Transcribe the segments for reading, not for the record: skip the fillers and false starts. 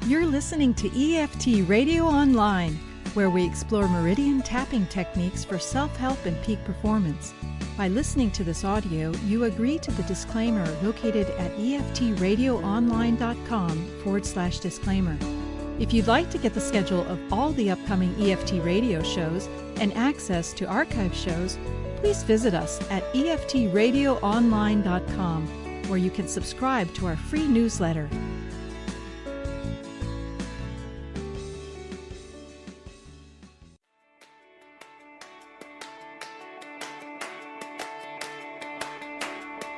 You're listening to EFT Radio Online, where we explore meridian tapping techniques for self-help and peak performance. By listening to this audio, you agree to the disclaimer located at eftradioonline.com/disclaimer. If you'd like to get the schedule of all the upcoming EFT radio shows and access to archive shows, please visit us at eftradioonline.com, where you can subscribe to our free newsletter.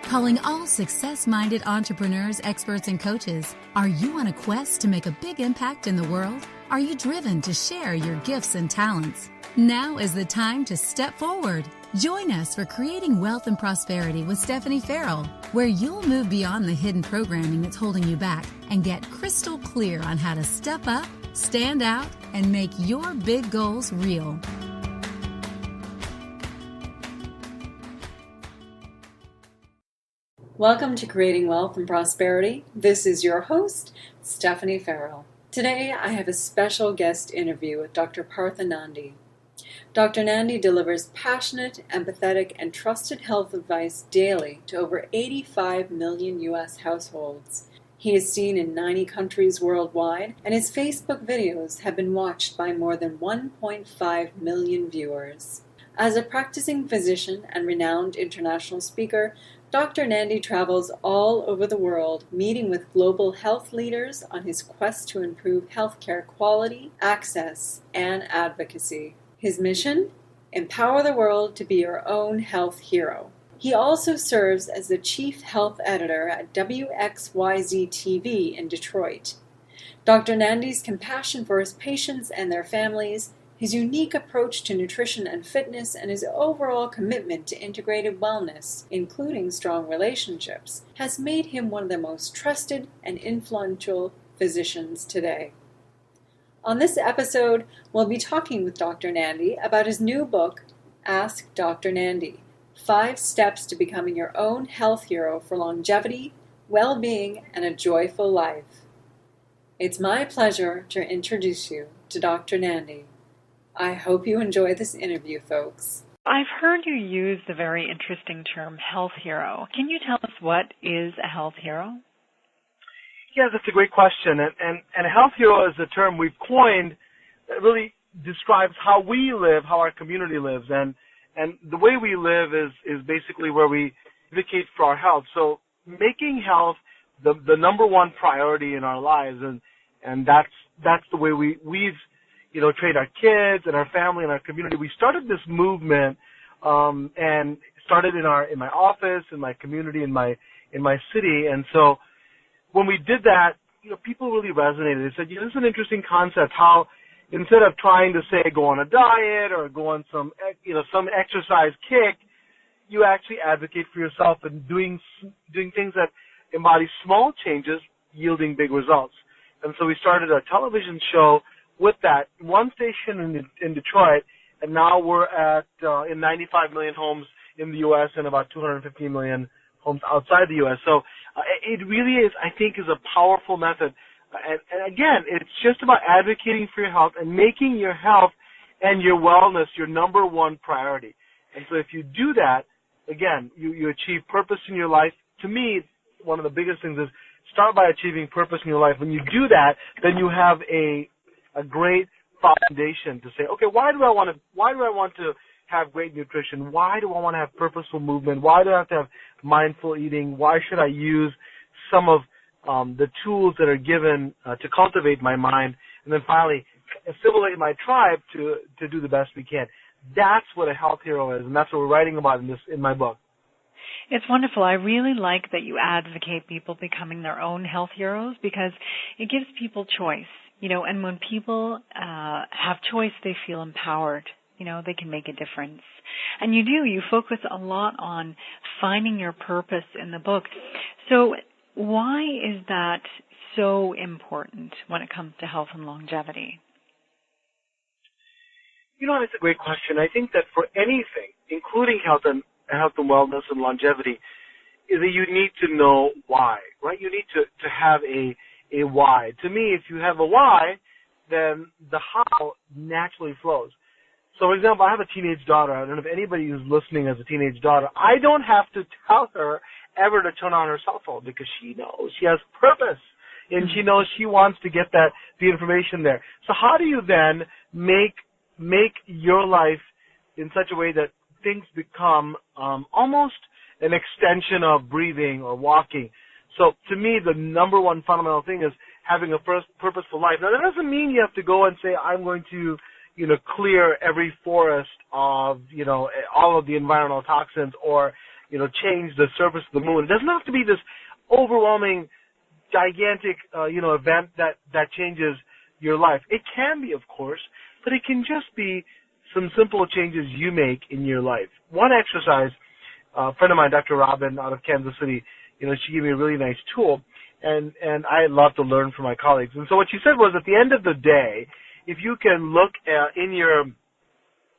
Calling all success-minded entrepreneurs, experts, and coaches. Are you on a quest to make a big impact in the world? Are you driven to share your gifts and talents? Now is the time to step forward. Join us for Creating Wealth and Prosperity with Stephenie Farrell, where you'll move beyond the hidden programming that's holding you back and get crystal clear on how to step up, stand out, and make your big goals real. Welcome to Creating Wealth and Prosperity. This is your host, Stephenie Farrell. Today I have a special guest interview with Dr. Partha Nandi. Dr. Nandi delivers passionate, empathetic, and trusted health advice daily to over 85 million U.S. households. He is seen in 90 countries worldwide, and his Facebook videos have been watched by more than 1.5 million viewers. As a practicing physician and renowned international speaker, Dr. Nandi travels all over the world, meeting with global health leaders on his quest to improve healthcare quality, access, and advocacy. His mission? Empower the world to be your own health hero. He also serves as the chief health editor at WXYZ TV in Detroit. Dr. Nandi's compassion for his patients and their families, his unique approach to nutrition and fitness, and his overall commitment to integrated wellness, including strong relationships, has made him one of the most trusted and influential physicians today. On this episode, we'll be talking with Dr. Nandi about his new book, Ask Dr. Nandi: 5 Steps to Becoming Your Own Health Hero for Longevity, Well-Being, and a Joyful Life. It's my pleasure to introduce you to Dr. Nandi. I hope you enjoy this interview, folks. I've heard you use the very interesting term health hero. Can you tell us what is a health hero? Yeah, that's a great question. And a health hero is a term we've coined that really describes how we live, how our community lives. And the way we live is basically where we advocate for our health. So making health the number one priority in our lives, and that's the way we've train our kids and our family and our community. We started this movement, and started in my office, in my community, in my city. And so when we did that, people really resonated. They said, this is an interesting concept, how instead of trying to say go on a diet or go on some exercise kick, you actually advocate for yourself and doing things that embody small changes yielding big results. And so we started a television show with that, one station in Detroit, and now we're at in 95 million homes in the U.S. and about 250 million homes outside the U.S. So it really is, I think, is a powerful method. And again, it's just about advocating for your health and making your health and your wellness your number one priority. And so if you do that, again, you achieve purpose in your life. To me, one of the biggest things is start by achieving purpose in your life. When you do that, then you have a great foundation to say, okay, why do I want to have great nutrition? Why do I want to have purposeful movement? Why do I have to have mindful eating? Why should I use some of the tools that are given to cultivate my mind? And then finally, assimilate my tribe to do the best we can. That's what a health hero is, and that's what we're writing about in my book. It's wonderful. I really like that you advocate people becoming their own health heroes, because it gives people choice. And when people have choice, they feel empowered. They can make a difference. And you focus a lot on finding your purpose in the book. So why is that so important when it comes to health and longevity? That's a great question. I think that for anything, including health and wellness and longevity, is that you need to know why, right? You need to have a a why. To me, if you have a why, then the how naturally flows. So, for example, I have a teenage daughter. I don't know if anybody who's listening has a teenage daughter. I don't have to tell her ever to turn on her cell phone because she knows she has purpose and she knows she wants to get the information there. So how do you then make your life in such a way that things become almost an extension of breathing or walking? So to me, the number one fundamental thing is having a purposeful life. Now, that doesn't mean you have to go and say, I'm going to, clear every forest of, all of the environmental toxins or, change the surface of the moon. It doesn't have to be this overwhelming, gigantic, event that changes your life. It can be, of course, but it can just be some simple changes you make in your life. One exercise, a friend of mine, Dr. Robin, out of Kansas City, she gave me a really nice tool, and I love to learn from my colleagues. And so what she said was, at the end of the day, if you can look in your,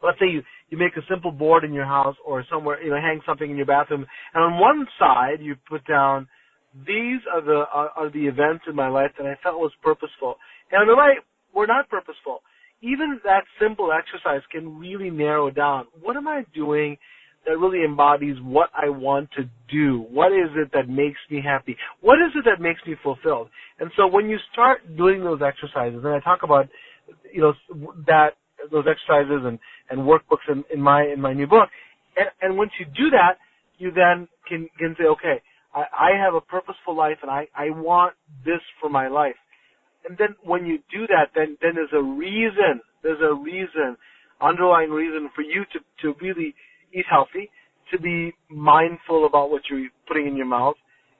let's say you make a simple board in your house or somewhere, hang something in your bathroom, and on one side you put down, these are the events in my life that I felt was purposeful, and on the right were not purposeful. Even that simple exercise can really narrow down. What am I doing that really embodies what I want to do? What is it that makes me happy? What is it that makes me fulfilled? And so when you start doing those exercises, and I talk about, those exercises and workbooks in my new book, and once you do that, you then can say, okay, I have a purposeful life, and I want this for my life. And then when you do that, then there's a reason, underlying reason for you to really eat healthy, to be mindful about what you're putting in your mouth,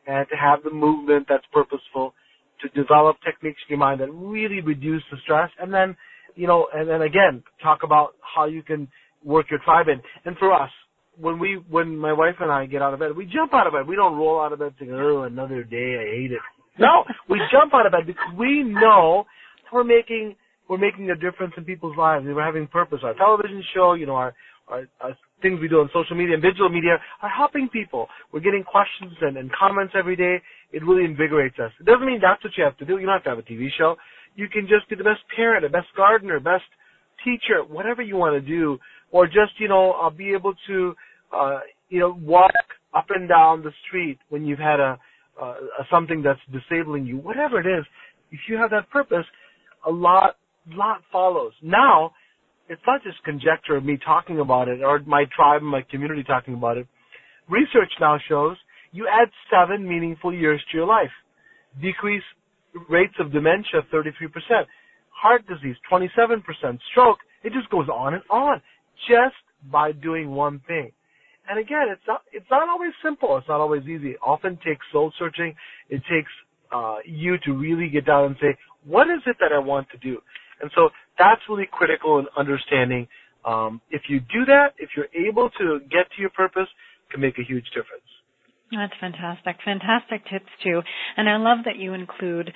and to have the movement that's purposeful, to develop techniques in your mind that really reduce the stress, and then, and then again, talk about how you can work your tribe in. And for us, when my wife and I get out of bed, we jump out of bed. We don't roll out of bed thinking, oh, another day, I hate it. No, we jump out of bed because we know we're making a difference in people's lives. We're having purpose. Our television show, our things we do on social media and digital media are helping people. We're getting questions and comments every day. It really invigorates us. It doesn't mean that's what you have to do. You don't have to have a TV show. You can just be the best parent, the best gardener, best teacher, whatever you want to do, or just, be able to, walk up and down the street when you've had something that's disabling you, whatever it is. If you have that purpose, a lot follows. Now, it's not just conjecture of me talking about it or my tribe and my community talking about it. Research now shows you add 7 meaningful years to your life. Decrease rates of dementia 33%. Heart disease 27%. Stroke, it just goes on and on just by doing one thing. And again, it's not always simple. It's not always easy. It often takes soul searching. It takes you to really get down and say, what is it that I want to do? And so that's really critical in understanding. If you do that, if you're able to get to your purpose, it can make a huge difference. That's fantastic. Fantastic tips, too. And I love that you include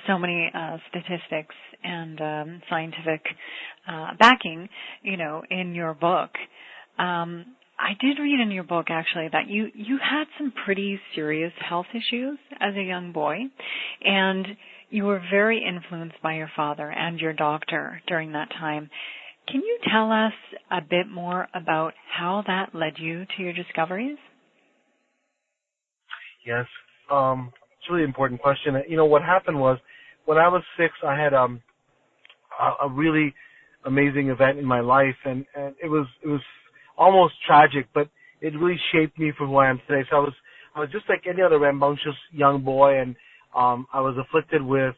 so many statistics and scientific backing, in your book. I did read in your book, actually, that you had some pretty serious health issues as a young boy, and you were very influenced by your father and your doctor during that time. Can you tell us a bit more about how that led you to your discoveries? Yes. It's a really important question. What happened was, when I was 6, I had a really amazing event in my life, and it was almost tragic, but it really shaped me for who I am today. So I was just like any other rambunctious young boy, and I was afflicted with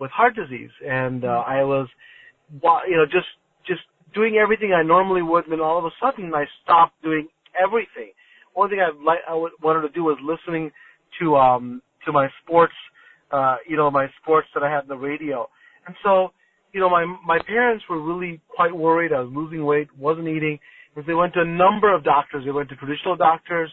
heart disease, and I was, just doing everything I normally would, and then all of a sudden I stopped doing everything. One thing I wanted to do was listening to my sports, my sports that I had on the radio, and so my parents were really quite worried. I was losing weight, wasn't eating. They went to a number of doctors. They went to traditional doctors.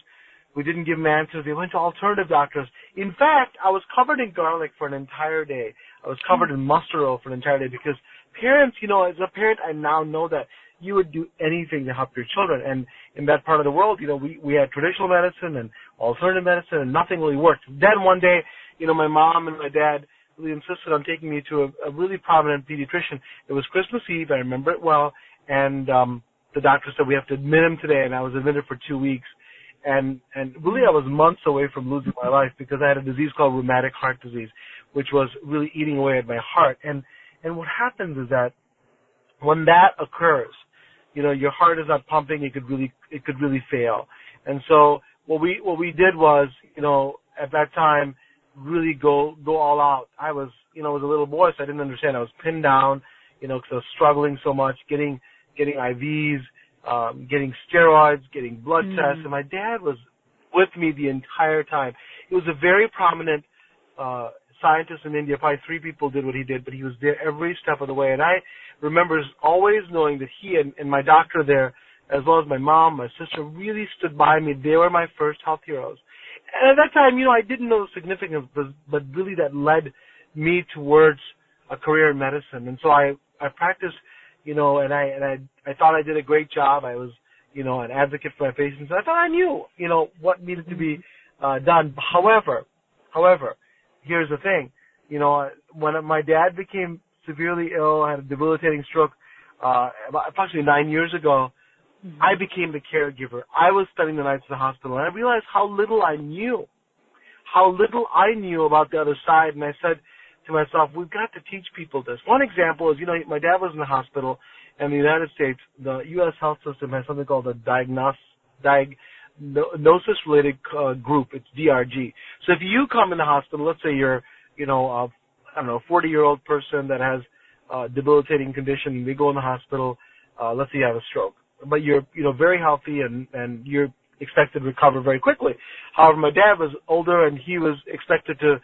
We didn't give them answers. They went to alternative doctors. In fact, I was covered in garlic for an entire day. I was covered in mustard oil for an entire day because parents, as a parent, I now know that you would do anything to help your children. And in that part of the world, we had traditional medicine and alternative medicine, and nothing really worked. Then one day, my mom and my dad really insisted on taking me to a really prominent pediatrician. It was Christmas Eve, I remember it well, and the doctor said, we have to admit him today, and I was admitted for 2 weeks. And really I was months away from losing my life because I had a disease called rheumatic heart disease, which was really eating away at my heart. And what happens is that when that occurs, your heart is not pumping, it could really fail. And so what we did was, at that time, really go all out. I was a little boy, so I didn't understand. I was pinned down, because I was struggling so much, getting IVs, getting steroids, getting blood tests, and my dad was with me the entire time. He was a very prominent scientist in India. Probably 3 people did what he did, but he was there every step of the way. And I remember always knowing that he and my doctor there, as well as my mom, my sister, really stood by me. They were my first health heroes. And at that time, I didn't know the significance, but really that led me towards a career in medicine. And so I practiced, and I thought I did a great job. I was, an advocate for my patients. I thought I knew, what needed to be done. However, here's the thing. When my dad became severely ill, had a debilitating stroke, approximately 9 years ago, I became the caregiver. I was spending the nights in the hospital, and I realized how little I knew about the other side. And I said to myself, we've got to teach people this. One example is, my dad was in the hospital, and in the United States, the U.S. health system has something called a diagnosis-related group. It's DRG. So if you come in the hospital, let's say you're, a 40-year-old person that has a debilitating condition, and they go in the hospital, let's say you have a stroke. But you're, very healthy and you're expected to recover very quickly. However, my dad was older and he was expected to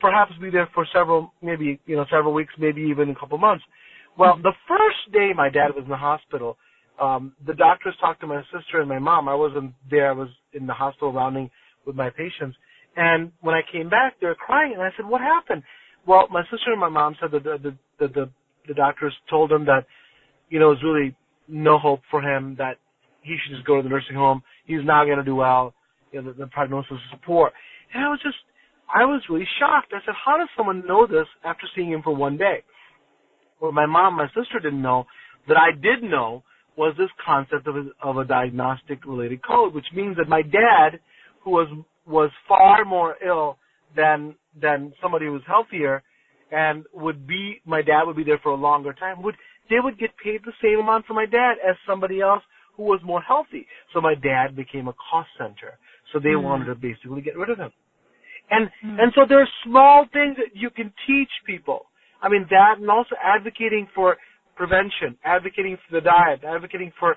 perhaps be there for several weeks, maybe even a couple months. Well, the first day my dad was in the hospital, the doctors talked to my sister and my mom. I wasn't there. I was in the hospital rounding with my patients. And when I came back, they were crying, and I said, what happened? Well, my sister and my mom said that the doctors told them that, it was really no hope for him, that he should just go to the nursing home. He's not going to do well. The prognosis is poor. And I was really shocked. I said, how does someone know this after seeing him for one day? What my mom and my sister didn't know, that I did know, was this concept of a diagnostic-related code, which means that my dad, who was far more ill than somebody who was healthier, and my dad would be there for a longer time, they would get paid the same amount for my dad as somebody else who was more healthy. So my dad became a cost center. So they wanted to basically get rid of him. And so there are small things that you can teach people. I mean, that, and also advocating for prevention, advocating for the diet, advocating for,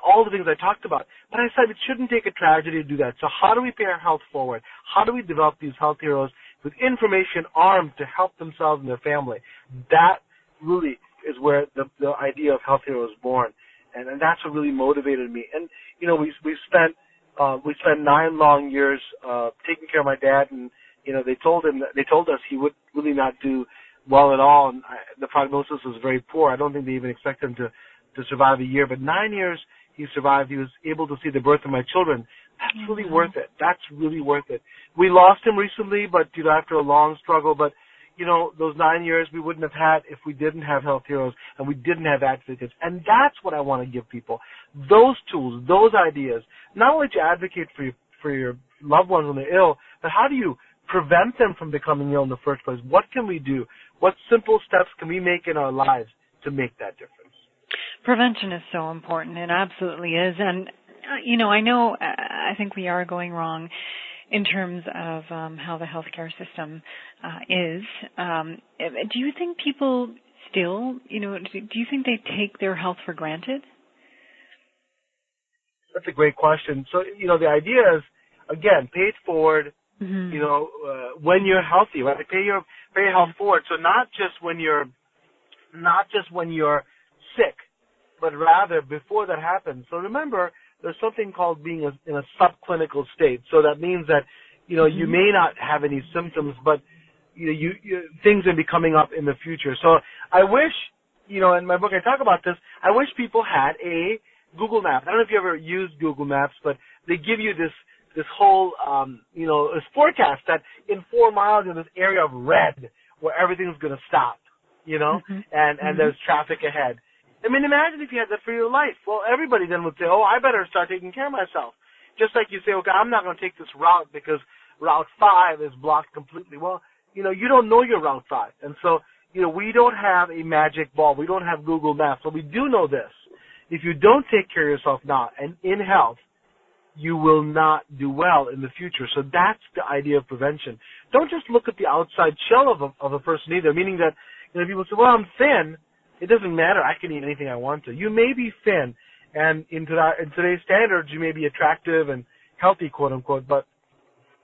all the things I talked about. But I said it shouldn't take a tragedy to do that. So how do we pay our health forward? How do we develop these health heroes with information armed to help themselves and their family? That really is where the idea of health hero was born. And that's what really motivated me. And, we spent 9 long years taking care of my dad, and, they told us he would really not do well at all, and the prognosis was very poor. I don't think they even expected him to survive a year, but 9 years he survived. He was able to see the birth of my children. That's really worth it. That's really worth it. We lost him recently, but, after a long struggle, but, those 9 years we wouldn't have had if we didn't have health heroes and we didn't have advocates. And that's what I want to give people. Those tools, those ideas, not only to advocate for your loved ones when they're ill, but how do you prevent them from becoming ill in the first place? What can we do? What simple steps can we make in our lives to make that difference? Prevention is so important. It absolutely is. And, I think we are going wrong in terms of how the healthcare system is. Do you think people still, do you think they take their health for granted? That's a great question. So, the idea is, again, pay it forward, when you're healthy, right? Pay your health forward. So not just when you're sick, but rather before that happens. So remember, there's something called being in a subclinical state. So that means that, you may not have any symptoms, but, things may be coming up in the future. So I wish, in my book I talk about this, I wish people had a Google Map. I don't know if you ever used Google Maps, but they give you this whole, this forecast that in 4 miles in this area of red, where everything's going to stop, and there's traffic ahead. I mean, imagine if you had that for your life. Well, everybody then would say, oh, I better start taking care of myself. Just like you say, okay, I'm not going to take this route because Route 5 is blocked completely. Well, you don't know your Route 5. And so, we don't have a magic ball. We don't have Google Maps. But we do know this. If you don't take care of yourself now and in health, you will not do well in the future. So that's the idea of prevention. Don't just look at the outside shell of a person either, meaning that people say, well, I'm thin. It doesn't matter. I can eat anything I want to. You may be thin, and in today's standards, you may be attractive and healthy, quote unquote, but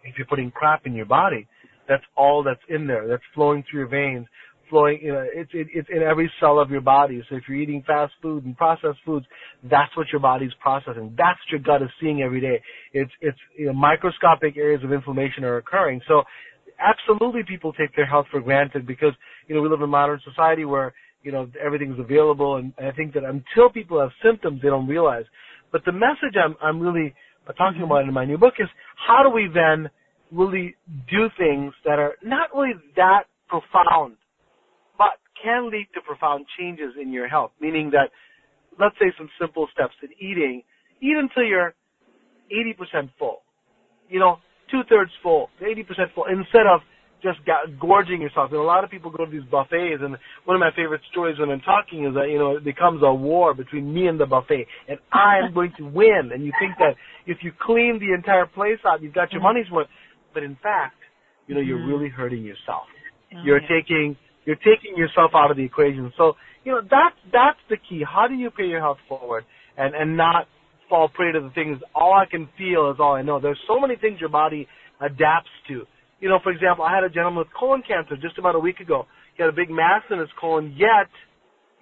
if you're putting crap in your body, that's all that's in there. That's flowing through your veins, it's in every cell of your body. So if you're eating fast food and processed foods, that's what your body's processing. That's what your gut is seeing every day. It's microscopic areas of inflammation are occurring. So absolutely people take their health for granted because, we live in a modern society where, everything's available, and I think that until people have symptoms, they don't realize. But the message I'm really talking about in my new book is how do we then really do things that are not really that profound, but can lead to profound changes in your health, meaning that, let's say some simple steps in eating, eat until you're 80% full, 2/3 full, 80% full, instead of just gorging yourself. And a lot of people go to these buffets, and one of my favorite stories when I'm talking is that, it becomes a war between me and the buffet, and I'm going to win. And you think that if you clean the entire place out, you've got your money's worth. But in fact, you're really hurting yourself. You're taking yourself out of the equation. So, that's the key. How do you pay your health forward and not fall prey to the things, all I can feel is all I know. There's so many things your body adapts to. For example, I had a gentleman with colon cancer just about a week ago. He had a big mass in his colon, yet,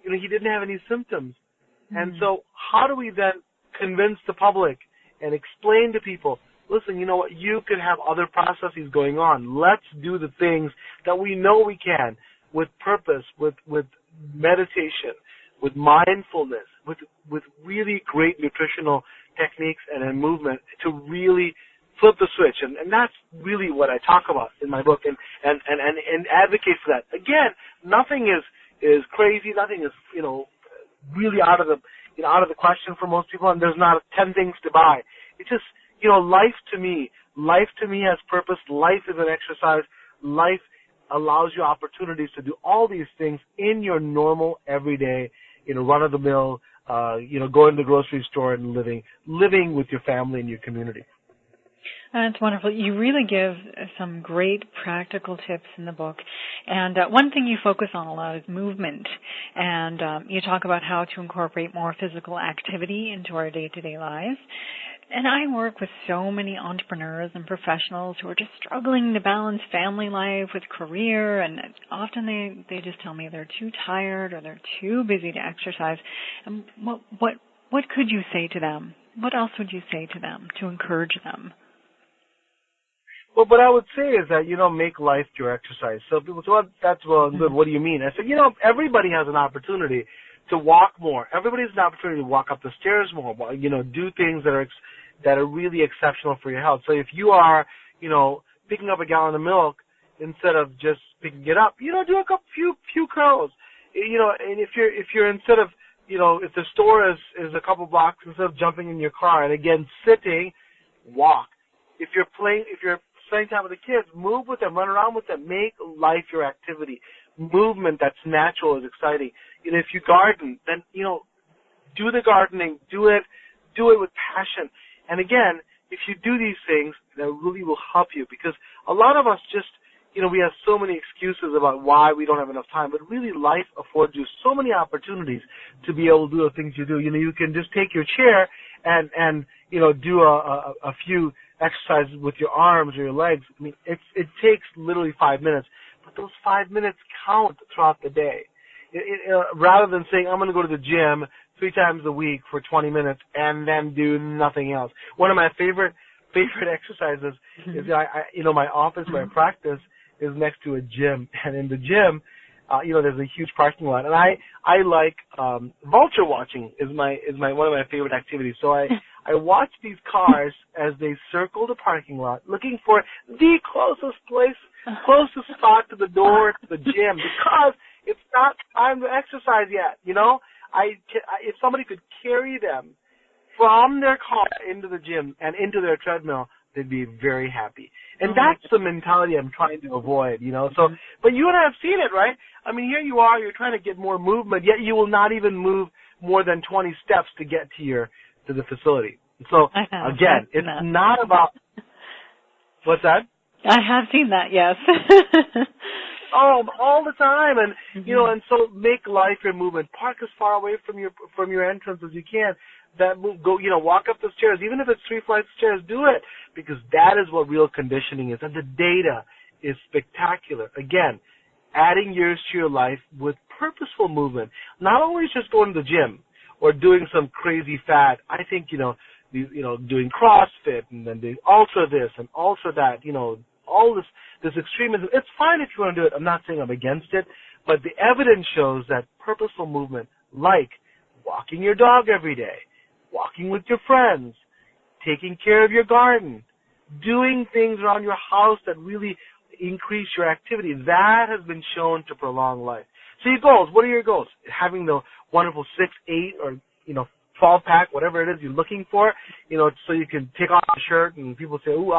he didn't have any symptoms. And so how do we then convince the public and explain to people, listen, you know what, you could have other processes going on. Let's do the things that we know we can with purpose, with meditation, with mindfulness, with really great nutritional techniques and movement to really flip the switch. And that's really what I talk about in my book and advocate for that. Again, nothing is crazy, nothing is, really out of the question for most people, and there's not 10 things to buy. It's just, life to me has purpose. Life is an exercise. Life allows you opportunities to do all these things in your normal, everyday, run-of-the-mill, going to the grocery store and living with your family and your community. That's wonderful. You really give some great practical tips in the book. And one thing you focus on a lot is movement. And you talk about how to incorporate more physical activity into our day-to-day lives. And I work with so many entrepreneurs and professionals who are just struggling to balance family life with career, and often they just tell me they're too tired or they're too busy to exercise. And what could you say to them? What else would you say to them to encourage them? Well, what I would say is that, make life your exercise. So people say, well, that's well and good. What do you mean? I said, everybody has an opportunity to walk more. Everybody has an opportunity to walk up the stairs more, do things that are really exceptional for your health. So if you are, picking up a gallon of milk instead of just picking it up, do a few curls. And if you're instead of, if the store is a couple blocks, instead of jumping in your car and again sitting, walk. If you're spending time with the kids, move with them, run around with them, make life your activity. Movement that's natural is exciting. If you garden, then, do the gardening, do it with passion. And again, if you do these things, that really will help you, because a lot of us just, we have so many excuses about why we don't have enough time, but really life affords you so many opportunities to be able to do the things you do. You can just take your chair and do a few exercises with your arms or your legs. I mean, it takes literally 5 minutes, but those 5 minutes count throughout the day. Rather than saying, I'm going to go to the gym 3 times a week for 20 minutes and then do nothing else. One of my favorite exercises is, my office where I practice is next to a gym, and in the gym, there's a huge parking lot, and I like vulture watching is my one of my favorite activities. So I I watch these cars as they circle the parking lot looking for the closest spot to the door to the gym because it's not time to exercise yet, you know? If somebody could carry them from their car into the gym and into their treadmill, they'd be very happy. And that's the mentality I'm trying to avoid, you know? So, but you and I have seen it, right? I mean, here you are, you're trying to get more movement, yet you will not even move more than 20 steps to get to the facility. So, again, it's not about, what's that? I have seen that, yes. All the time, and you know, and so make life your movement. Park as far away from your entrance as you can. Walk up the stairs, even if it's 3 flights of stairs. Do it, because that is what real conditioning is, and the data is spectacular. Again, adding years to your life with purposeful movement, not always just going to the gym or doing some crazy fad. I think doing CrossFit and then doing ultra this and ultra that. All this extremism, it's fine if you want to do it. I'm not saying I'm against it, but the evidence shows that purposeful movement, like walking your dog every day, walking with your friends, taking care of your garden, doing things around your house that really increase your activity, that has been shown to prolong life. So your goals, what are your goals? Having the wonderful 6, 8, or 12 pack, whatever it is you're looking for, so you can take off the shirt and people say, ooh,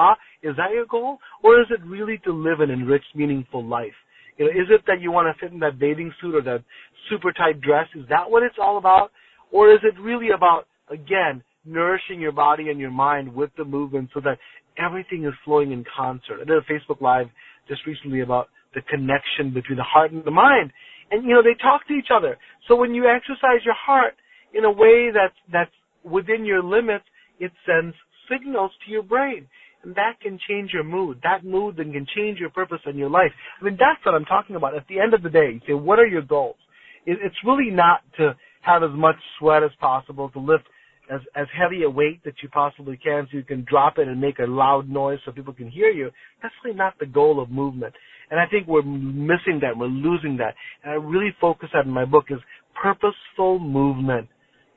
is that your goal? Or is it really to live an enriched, meaningful life? Is it that you want to fit in that bathing suit or that super tight dress? Is that what it's all about? Or is it really about, again, nourishing your body and your mind with the movement so that everything is flowing in concert? I did a Facebook Live just recently about the connection between the heart and the mind. And, they talk to each other. So when you exercise your heart in a way that's within your limits, it sends signals to your brain. And that can change your mood. That mood then can change your purpose in your life. I mean, that's what I'm talking about. At the end of the day, you say, what are your goals? It's really not to have as much sweat as possible, to lift as heavy a weight that you possibly can so you can drop it and make a loud noise so people can hear you. That's really not the goal of movement. And I think we're missing that. We're losing that. And I really focus that in my book is purposeful movement.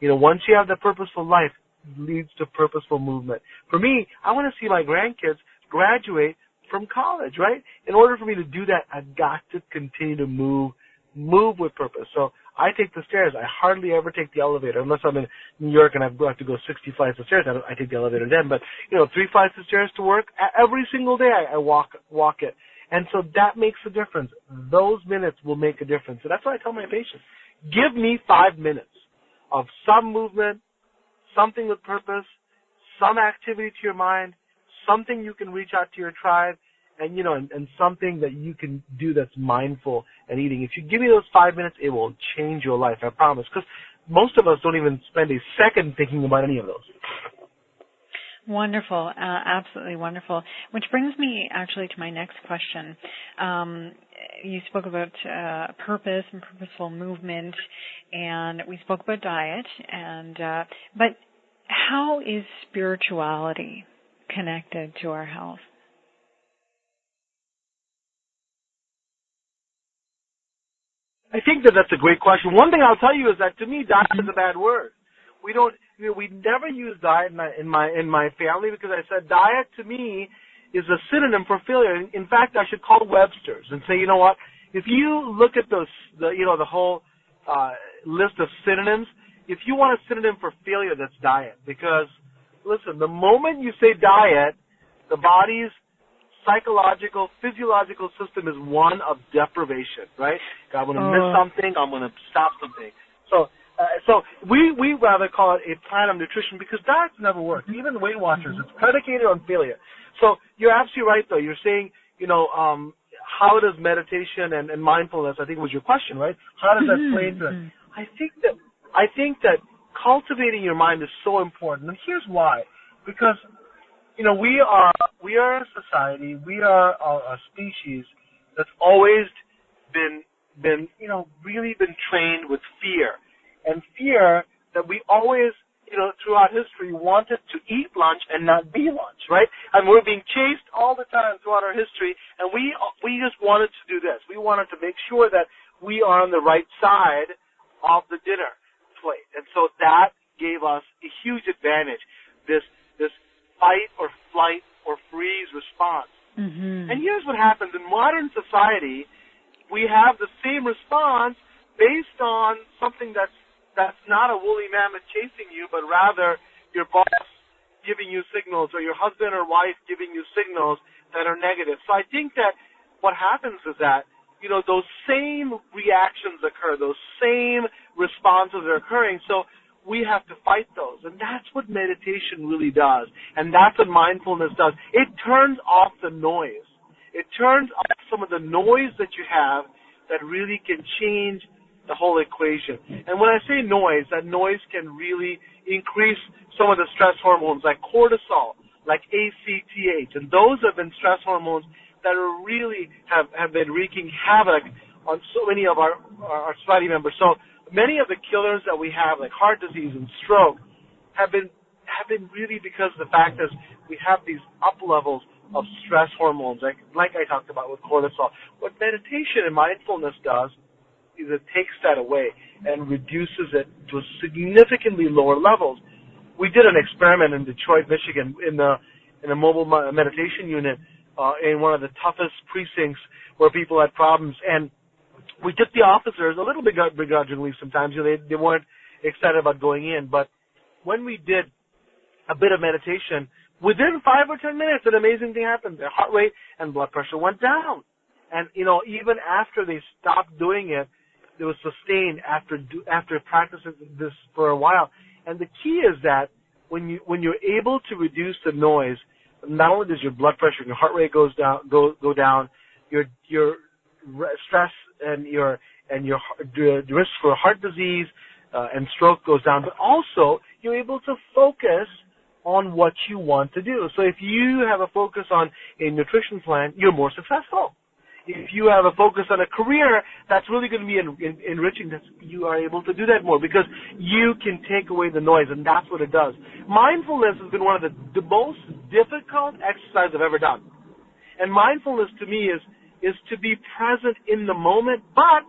Once you have the purposeful life, it leads to purposeful movement. For me, I want to see my grandkids graduate from college, right? In order for me to do that, I've got to continue to move with purpose. So I take the stairs. I hardly ever take the elevator unless I'm in New York and I have to go 60 flights of stairs. I take the elevator then. But 3 flights of stairs to work every single day. I walk it, and so that makes a difference. Those minutes will make a difference. So that's what I tell my patients: give me 5 minutes of some movement, something with purpose, some activity to your mind, something you can reach out to your tribe, and and something that you can do that's mindful and eating. If you give me those 5 minutes, it will change your life, I promise. Because most of us don't even spend a second thinking about any of those. Wonderful, absolutely wonderful. Which brings me actually to my next question. You spoke about purpose and purposeful movement, and we spoke about diet. But how is spirituality connected to our health? I think that's a great question. One thing I'll tell you is that to me, diet is a bad word. We never use diet in my family because I said diet to me is a synonym for failure. In fact, I should call Webster's and say, what? If you look at the whole list of synonyms, if you want a synonym for failure, that's diet. Because listen, the moment you say diet, the body's psychological, physiological system is one of deprivation, right? I'm going to miss something. I'm going to stop something. So we rather call it a plan of nutrition because diets never work. Even Weight Watchers, it's predicated on failure. So you're absolutely right, though. You're saying, how does meditation and mindfulness, I think was your question, right? How does that play into it? I think that cultivating your mind is so important. And here's why. Because, we are a society, we are a species that's always been really been trained with fear. And fear that we always, throughout history wanted to eat lunch and not be lunch, right? And we're being chased all the time throughout our history, and we just wanted to do this. We wanted to make sure that we are on the right side of the dinner plate. And so that gave us a huge advantage. this fight or flight or freeze response. Mm-hmm. And here's what happens. In modern society, we have the same response based on something that's not a woolly mammoth chasing you, but rather your boss giving you signals or your husband or wife giving you signals that are negative. So I think that what happens is that, those same reactions occur, those same responses are occurring. So we have to fight those. And that's what meditation really does. And that's what mindfulness does. It turns off the noise. It turns off some of the noise that you have that really can change the whole equation. And when I say noise, that noise can really increase some of the stress hormones like cortisol, like ACTH. And those have been stress hormones that are really have been wreaking havoc on so many of our society members. So many of the killers that we have, like heart disease and stroke, have been really because of the fact that we have these up levels of stress hormones, like I talked about with cortisol. What meditation and mindfulness does is it takes that away and reduces it to significantly lower levels. We did an experiment in Detroit, Michigan, in a mobile meditation unit in one of the toughest precincts where people had problems, and we took the officers a little bit begrudgingly sometimes. They weren't excited about going in, but when we did a bit of meditation, within 5 or 10 minutes, an amazing thing happened. Their heart rate and blood pressure went down. And, even after they stopped doing it, it was sustained after practicing this for a while. And the key is that when you're able to reduce the noise, not only does your blood pressure and your heart rate go down, your stress and the risk for heart disease and stroke goes down, but also you're able to focus on what you want to do. So if you have a focus on a nutrition plan, you're more successful. If you have a focus on a career that's really going to be enriching, you are able to do that more because you can take away the noise, and that's what it does. Mindfulness has been one of the most difficult exercises I've ever done. And mindfulness to me is to be present in the moment, but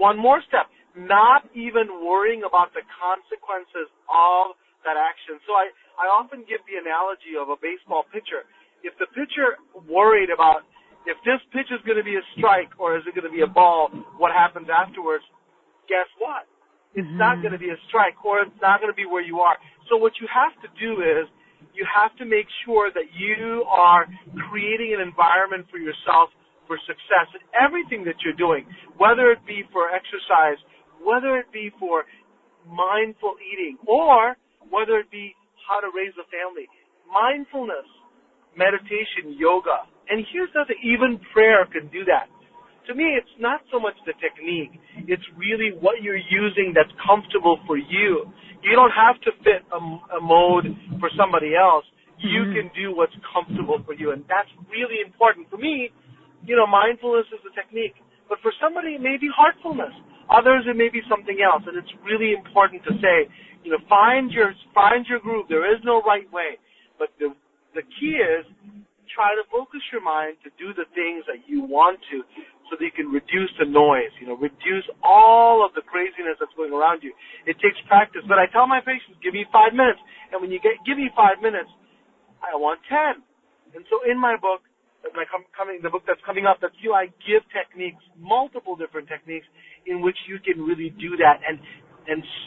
one more step, not even worrying about the consequences of that action. So I often give the analogy of a baseball pitcher. If the pitcher worried about if this pitch is going to be a strike or is it going to be a ball, what happens afterwards, guess what? It's not going to be a strike or it's not going to be where you are. So what you have to do is you have to make sure that you are creating an environment for yourself for success in everything that you're doing, whether it be for exercise, whether it be for mindful eating, or whether it be how to raise a family. Mindfulness, meditation, yoga. And here's the thing, even prayer can do that. To me, it's not so much the technique. It's really what you're using that's comfortable for you. You don't have to fit a mode for somebody else. You can do what's comfortable for you, and that's really important. For me, mindfulness is the technique. But for somebody, it may be heartfulness. Others, it may be something else. And it's really important to say, find your groove. There is no right way. But the key is try to focus your mind to do the things that you want to so that you can reduce the noise, reduce all of the craziness that's going around you. It takes practice. But I tell my patients, give me 5 minutes. And when you give me 5 minutes, I want 10. And so in my book, the book that's coming up, I give techniques, multiple different techniques in which you can really do that and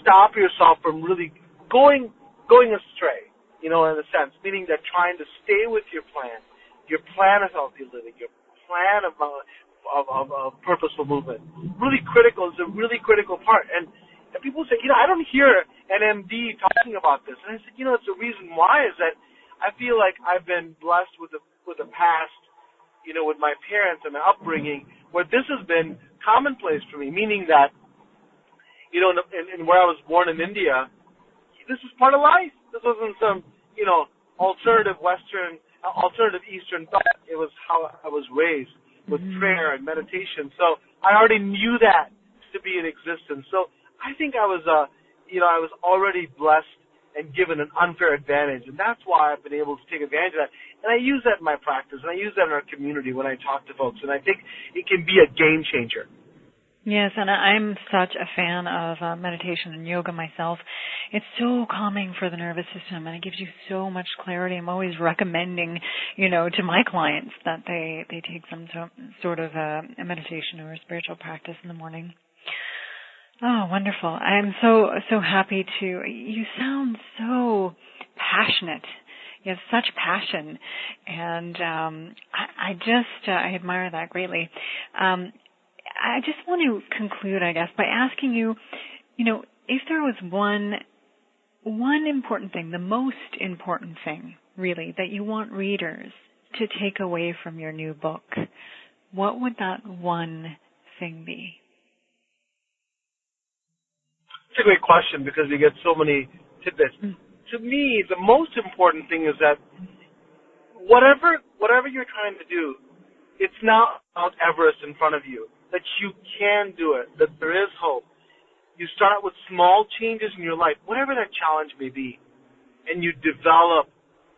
stop yourself from really going astray, in a sense, meaning that trying to stay with your plan of healthy living, your plan of purposeful movement. Really critical. It's a really critical part. And people say, I don't hear an MD talking about this. And I said, it's the reason why is that I feel like I've been blessed with a past, with my parents and my upbringing, where this has been commonplace for me, meaning that, in where I was born in India, this is part of life. This wasn't some, alternative Eastern thought. It was how I was raised with prayer and meditation. So I already knew that to be in existence. So I think I was already blessed and given an unfair advantage, and that's why I've been able to take advantage of that. And I use that in my practice, and I use that in our community when I talk to folks, and I think it can be a game changer. Yes, and I'm such a fan of meditation and yoga myself. It's so calming for the nervous system, and it gives you so much clarity. I'm always recommending, to my clients that they take some sort of a meditation or a spiritual practice in the morning. Oh, wonderful. I'm so happy you sound so passionate. You have such passion, and I admire that greatly. I just want to conclude, I guess, by asking you, if there was one important thing, the most important thing, really, that you want readers to take away from your new book, what would that one thing be? It's a great question because we get so many tidbits. To me, the most important thing is that whatever you're trying to do, it's not Mount Everest in front of you, that you can do it, that there is hope. You start with small changes in your life, whatever that challenge may be, and you develop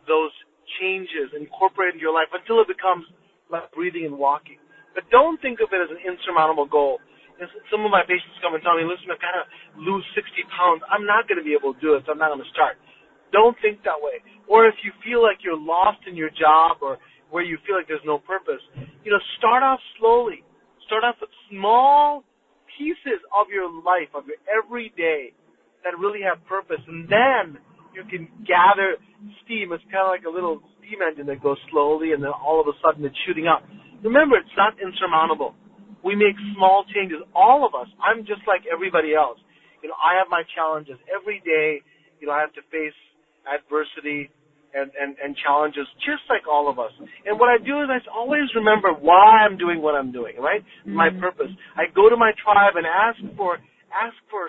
those changes, incorporate into your life until it becomes like breathing and walking. But don't think of it as an insurmountable goal. Some of my patients come and tell me, listen, I've got to lose 60 pounds. I'm not going to be able to do it, so I'm not going to start. Don't think that way. Or if you feel like you're lost in your job or where you feel like there's no purpose, start off slowly. Start off with small pieces of your life, of your everyday, that really have purpose. And then you can gather steam. It's kind of like a little steam engine that goes slowly, and then all of a sudden it's shooting up. Remember, it's not insurmountable. We make small changes. All of us. I'm just like everybody else. I have my challenges. Every day, I have to face adversity and challenges just like all of us. And what I do is I always remember why I'm doing what I'm doing, right? Mm-hmm. My purpose. I go to my tribe and ask for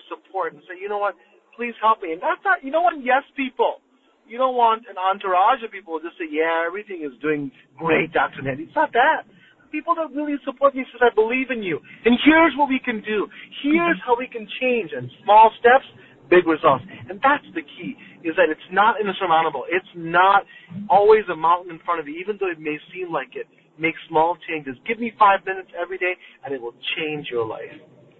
support and say, you know what, please help me. And that's not, you don't want yes people. You don't want an entourage of people who just say, yeah, everything is doing great, Dr. Nandi. It's not that. People that really support me says, I believe in you. And here's what we can do. Here's how we can change. And small steps, big results. And that's the key, is that it's not insurmountable. It's not always a mountain in front of you, even though it may seem like it. Make small changes. Give me 5 minutes every day, and it will change your life.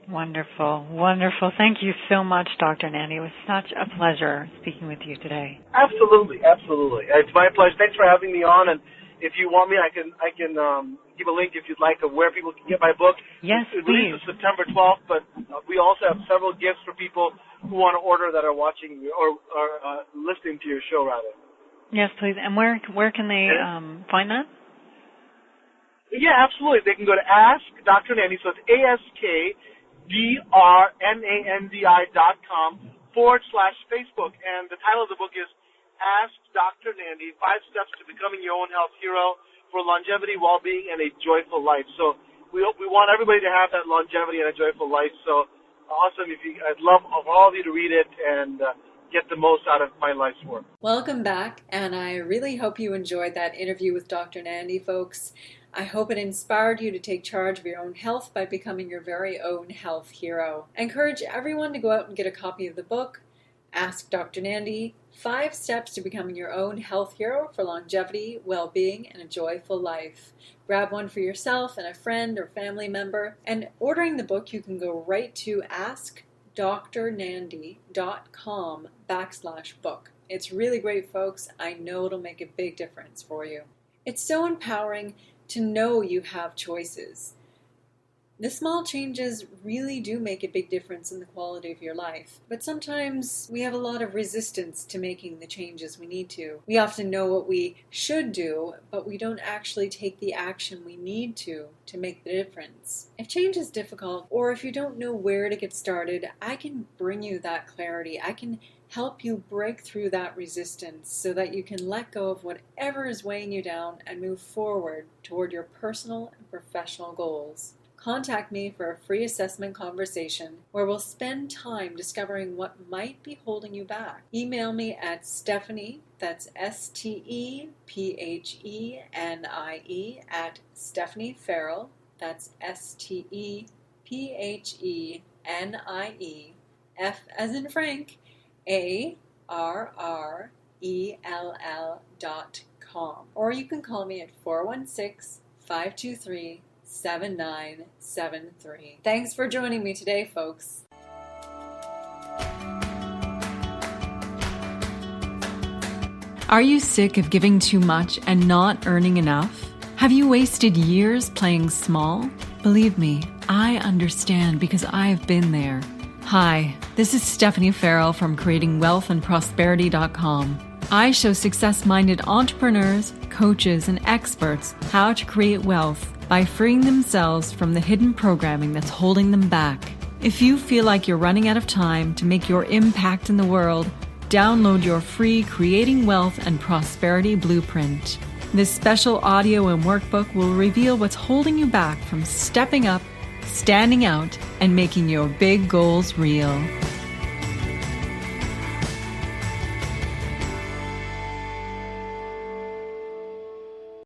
Wonderful, wonderful. Thank you so much, Dr. Nandi. It was such a pleasure speaking with you today. Absolutely, absolutely. It's my pleasure. Thanks for having me on. And if you want me, I can give a link if you'd like of where people can get my book. Yes, it please. Releases September 12th, but we also have several gifts for people who want to order that are watching or listening to your show, rather. Yes, please. And where can they find that? Yeah, absolutely. They can go to Ask Dr. Nandi, so it's AskDrNandi.com/Facebook. And the title of the book is Ask Dr. Nandi, 5 Steps to Becoming Your Own Health Hero for Longevity, Well-Being, and a Joyful Life. So we want everybody to have that longevity and a joyful life. So awesome. I'd love all of you to read it and get the most out of my life's work. Welcome back, and I really hope you enjoyed that interview with Dr. Nandi, folks. I hope it inspired you to take charge of your own health by becoming your very own health hero. I encourage everyone to go out and get a copy of the book, Ask Dr. Nandi, 5 Steps to Becoming Your Own Health Hero for Longevity, Well-Being, and a Joyful Life. Grab one for yourself and a friend or family member. And ordering the book, you can go right to AskDrNandi.com/book. It's really great, folks. I know it'll make a big difference for you. It's so empowering to know you have choices. The small changes really do make a big difference in the quality of your life, but sometimes we have a lot of resistance to making the changes we need to. We often know what we should do, but we don't actually take the action we need to make the difference. If change is difficult, or if you don't know where to get started, I can bring you that clarity. I can help you break through that resistance so that you can let go of whatever is weighing you down and move forward toward your personal and professional goals. Contact me for a free assessment conversation where we'll spend time discovering what might be holding you back. Email me at Stephenie, that's Stephenie, at Stephenie Farrell, that's Stephenie, F as in Frank, ARRELL.com. Or you can call me at 416-523-6786. 7973. Thanks for joining me today, folks. Are you sick of giving too much and not earning enough? Have you wasted years playing small? Believe me, I understand because I've been there. Hi, this is Stephenie Farrell from CreatingWealthAndProsperity.com. I show success-minded entrepreneurs, coaches, and experts how to create wealth by freeing themselves from the hidden programming that's holding them back. If you feel like you're running out of time to make your impact in the world, download your free Creating Wealth and Prosperity Blueprint. This special audio and workbook will reveal what's holding you back from stepping up, standing out, and making your big goals real.